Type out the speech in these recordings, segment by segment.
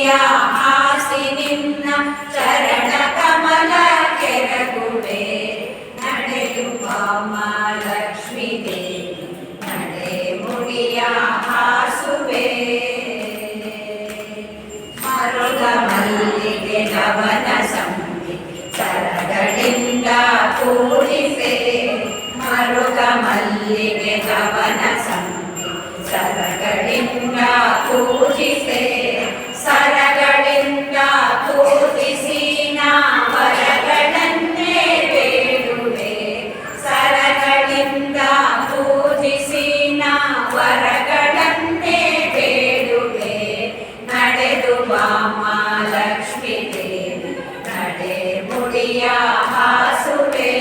ಮುಡಿಯ ಹಾಸಿ ನಿನ್ನ ಚರಣ ಕಮಲ ಕೆರಗುವೆ ನಡೆಯುವ ಲಕ್ಷ್ಮೀ ದೇವಿ ನಡೆ ಮುಡಿಯ ಹಾಸುವೆ ಮರುಗ ಮಲ್ಲಿಗೆ ಗವನ ಸಂಬಿ ಸರಗಳಿಂದ ಪೂಜಿಸೆ ಮರುಗ ಮಲ್ಲಿಗೆ ಗವನ ಸಂಬಿ ಸರಗಳಿಂದ ಪೂಜಿಸೆ ಸರಗಳಿಂದ ಪೂಜಿಸಿ ನಾ ವರಗಳನ್ನೇ ಬೇಡುವೆ ಸರಗಳಿಂದ ಪೂಜಿಸಿ ನಾ ವರಗಳನ್ನೇ ಬೇಡುವೆ ನಡೆದು ಬಾಮ ಲಕ್ಷ್ಮೀ ದೇವಿ ನಡೆ ಮುಡಿಯ ಹಾಸುವೆ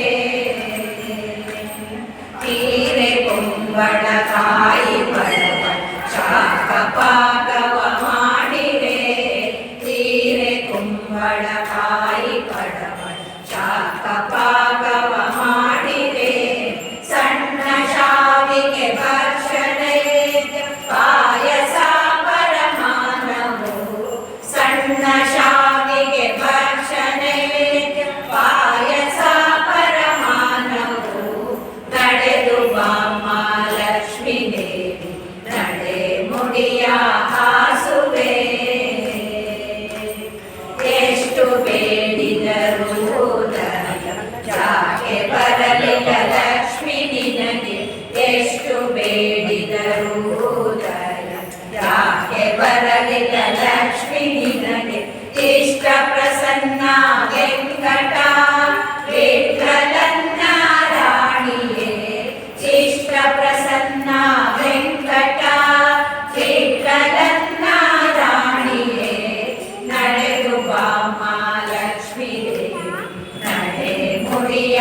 ತೀರೆ ಕುಂಬಳಕಾಯಿ ಪಡವ ಶಾಖ ಪಾಕವ ಮಾಡಿರೆ ತೀರೆ ಕುಂಬಳಕಾಯಿ ಪಡವ ಶಾಖ ಪಾಕವ ಮಾಡಿರೆ ಸಣ್ಣ ಶಾವಿಗೆ ಭಕ್ಷಣೆ ಪಾಯಸ ಪರಮಾನವು ಸಣ್ಣ ಶಾವಿಗೆ ಭಕ್ಷಣೆ ಪಾಯಸ ಪರಮಾನವು ನಡೆದು ಬಾಮ ಲಕ್ಷ್ಮೀ ದೇವಿ ನಡೆ ಮುಡಿಯ ಹಾಸುವೆ ಎಷ್ಟು ಬೇಡಿದರೂ ದಯ ಯಾಕೆ ಬರಲಿಲ್ಲ ಲಕ್ಷ್ಮೀ ನಿನಗೆ ಎಷ್ಟು ಬೇಡಿದರೂ ದಯ ಯಾಕೆ ಬರಲಿಲ್ಲ ಲಕ್ಷ್ಮೀ ನಿನಗೆ ಇಷ್ಟ ಪ್ರಸನ್ನ ವೆಂಕಟ ವಿಠಲನ್ನ ರಾಣಿಯೇ ಇಷ್ಟ ಪ್ರಸನ್ನ ವೆಂಕಟ ವಿಠಲನ್ನ ರಾಣಿಯೇ ನಡೆದು ಬಾಮ ಲಕ್ಷ್ಮೀ ದೇವಿ ನಡೆ ಮುಡಿಯ